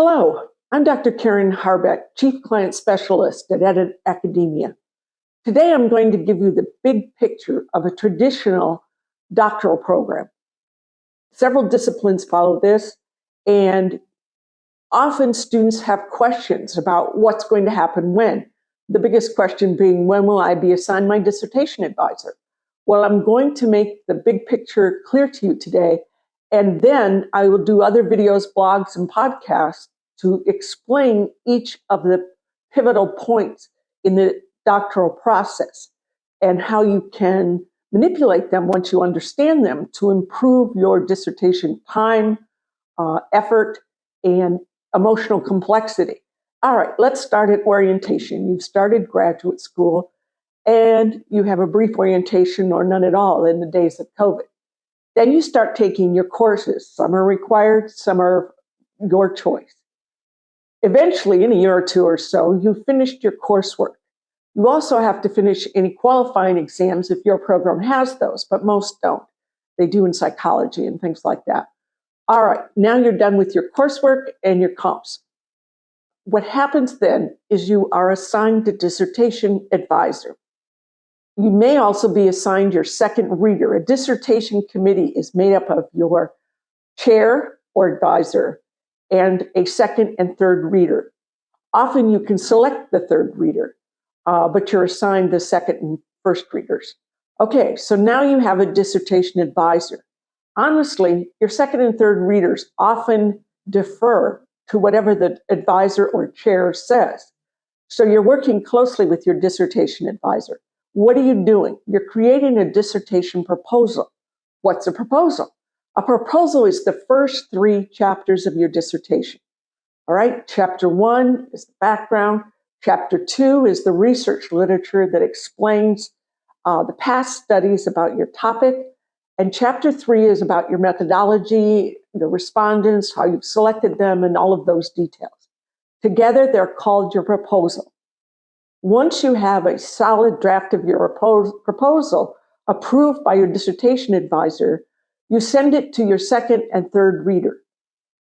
Hello, I'm Dr. Karen Harbeck, Chief Client Specialist at Edit Academia. Today I'm going to give you the big picture of a traditional doctoral program. Several disciplines follow this, and often students have questions about what's going to happen when. The biggest question being, when will I be assigned my dissertation advisor? Well, I'm going to make the big picture clear to you today, and then I will do other videos, blogs, and podcasts to explain each of the pivotal points in the doctoral process and how you can manipulate them once you understand them to improve your dissertation time, effort, and emotional complexity. All right, let's start at orientation. You've started graduate school and you have a brief orientation or none at all in the days of COVID. Then you start taking your courses. Some are required, some are your choice. Eventually, in a year or two or so, you've finished your coursework. You also have to finish any qualifying exams if your program has those, but most don't. They do in psychology and things like that. All right, now you're done with your coursework and your comps. What happens then is you are assigned a dissertation advisor. You may also be assigned your second reader. A dissertation committee is made up of your chair or advisor and a second and third reader. Often you can select the third reader, but you're assigned the second and first readers. Okay, so now you have a dissertation advisor. Honestly, your second and third readers often defer to whatever the advisor or chair says. So you're working closely with your dissertation advisor. What are you doing? You're creating a dissertation proposal. What's a proposal? A proposal is the first 3 chapters of your dissertation. All right, chapter 1 is the background. Chapter 2 is the research literature that explains the past studies about your topic. And chapter 3 is about your methodology, the respondents, how you've selected them, and all of those details. Together, they're called your proposal. Once you have a solid draft of your proposal approved by your dissertation advisor, you send it to your second and third reader.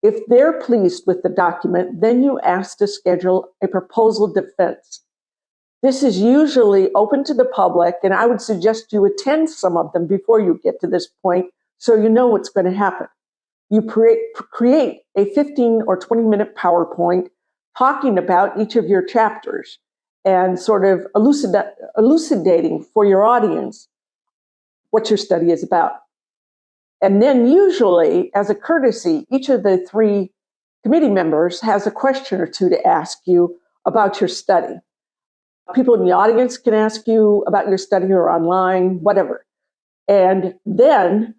If they're pleased with the document, then you ask to schedule a proposal defense. This is usually open to the public, and I would suggest you attend some of them before you get to this point so you know what's going to happen. You create a 15 or 20-minute PowerPoint talking about each of your chapters and sort of elucidating for your audience what your study is about. And then usually, as a courtesy, each of the 3 committee members has a question or two to ask you about your study. People in the audience can ask you about your study or online, whatever. And then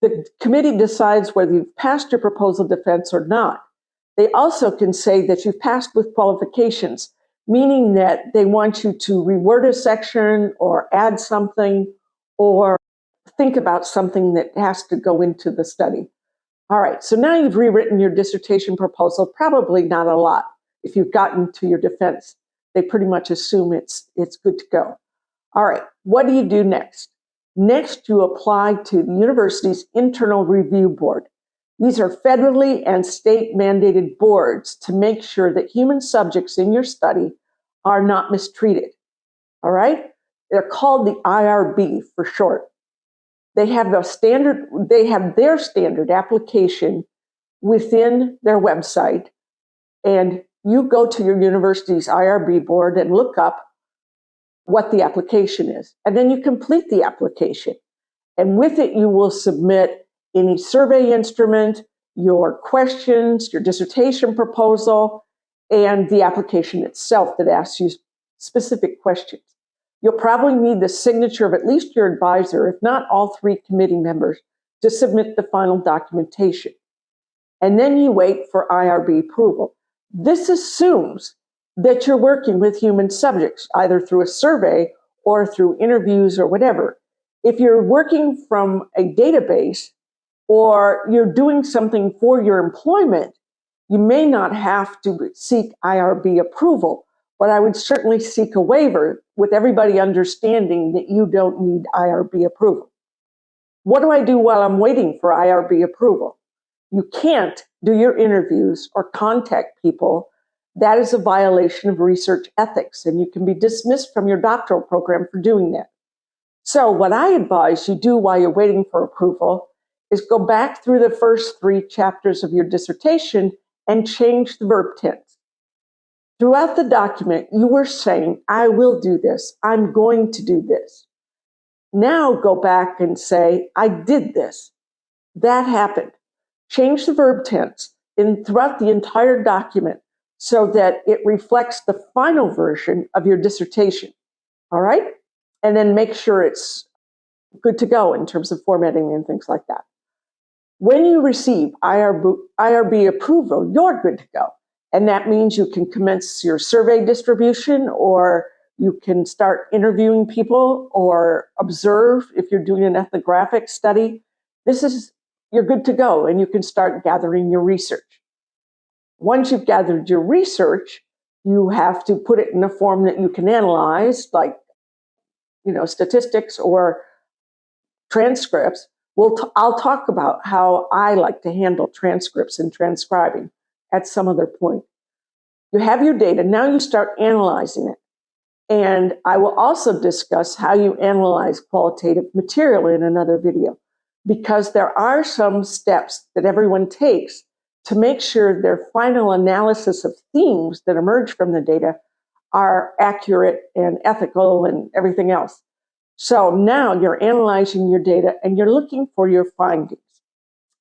the committee decides whether you've passed your proposal defense or not. They also can say that you've passed with qualifications, meaning that they want you to reword a section or add something or think about something that has to go into the study. All right, so now you've rewritten your dissertation proposal, probably not a lot. If you've gotten to your defense, they pretty much assume it's good to go. All right, what do you do next? Next, you apply to the university's internal review board. These are federally and state mandated boards to make sure that human subjects in your study are not mistreated. All right? They're called the IRB for short. They have their standard application within their website, and you go to your university's IRB board and look up what the application is. And then you complete the application. And with it, you will submit any survey instrument, your questions, your dissertation proposal, and the application itself that asks you specific questions. You'll probably need the signature of at least your advisor, if not all 3 committee members, to submit the final documentation. And then you wait for IRB approval. This assumes that you're working with human subjects, either through a survey or through interviews or whatever. If you're working from a database or you're doing something for your employment, you may not have to seek IRB approval, but I would certainly seek a waiver with everybody understanding that you don't need IRB approval. What do I do while I'm waiting for IRB approval? you can't do your interviews or contact people, that is a violation of research ethics, and you can be dismissed from your doctoral program for doing that. So what I advise you do while you're waiting for approval is go back through the first 3 chapters of your dissertation and change the verb tense. Throughout the document, you were saying, I will do this, I'm going to do this. Now go back and say, I did this. That happened. Change the verb tense throughout the entire document so that it reflects the final version of your dissertation. All right? And then make sure it's good to go in terms of formatting and things like that. When you receive IRB approval, you're good to go. And that means you can commence your survey distribution, or you can start interviewing people or observe if you're doing an ethnographic study. You're good to go, and you can start gathering your research. Once you've gathered your research, you have to put it in a form that you can analyze, like statistics or transcripts. I'll talk about how I like to handle transcripts and transcribing at some other point. You have your data. Now you start analyzing it. And I will also discuss how you analyze qualitative material in another video, because there are some steps that everyone takes to make sure their final analysis of themes that emerge from the data are accurate and ethical and everything else. So now you're analyzing your data and you're looking for your findings.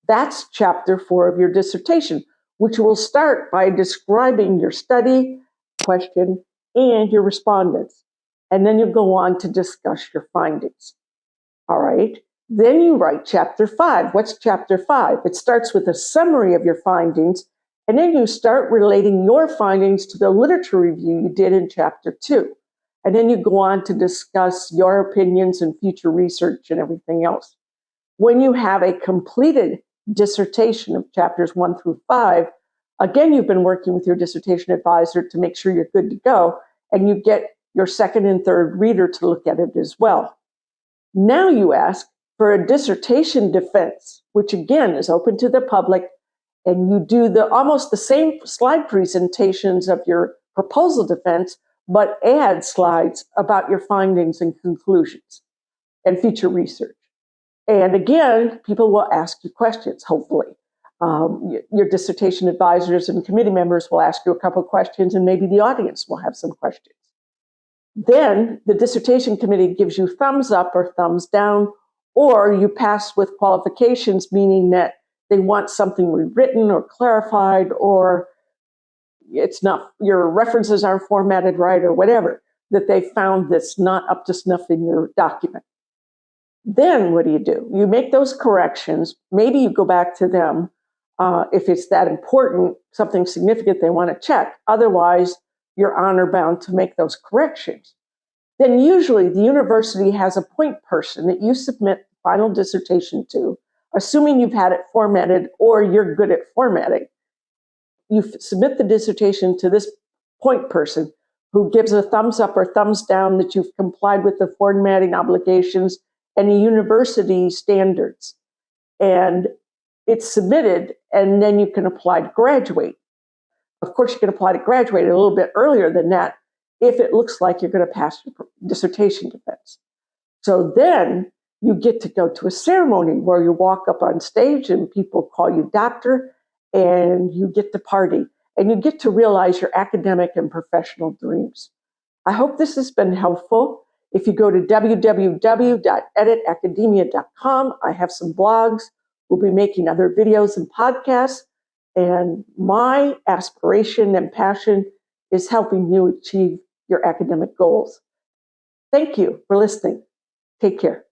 That's chapter 4 of your dissertation, which will start by describing your study, question, and your respondents. And then you go on to discuss your findings. All right. Then you write chapter 5. What's chapter 5? It starts with a summary of your findings, and then you start relating your findings to the literature review you did in chapter 2. And then you go on to discuss your opinions and future research and everything else. When you have a completed dissertation of chapters 1 through 5, again, you've been working with your dissertation advisor to make sure you're good to go, and you get your second and third reader to look at it as well. Now you ask for a dissertation defense, which again is open to the public, and you do almost the same slide presentations of your proposal defense, but add slides about your findings and conclusions and future research. And again, people will ask you questions, hopefully. Your dissertation advisors and committee members will ask you a couple of questions, and maybe the audience will have some questions. Then the dissertation committee gives you thumbs up or thumbs down, or you pass with qualifications, meaning that they want something rewritten or clarified, or your references aren't formatted right, or whatever, that they found that's not up to snuff in your document. Then what do? You make those corrections. Maybe you go back to them if it's that important, something significant they want to check. Otherwise, you're honor bound to make those corrections. Then usually the university has a point person that you submit the final dissertation to, assuming you've had it formatted or you're good at formatting. You submit the dissertation to this point person who gives a thumbs up or thumbs down that you've complied with the formatting obligations and the university standards. And it's submitted, and then you can apply to graduate. Of course, you can apply to graduate a little bit earlier than that if it looks like you're going to pass your dissertation defense. So then you get to go to a ceremony where you walk up on stage and people call you doctor, and you get to party, and you get to realize your academic and professional dreams. I hope this has been helpful. If you go to www.editacademia.com, I have some blogs. We'll be making other videos and podcasts. And my aspiration and passion is helping you achieve your academic goals. Thank you for listening. Take care.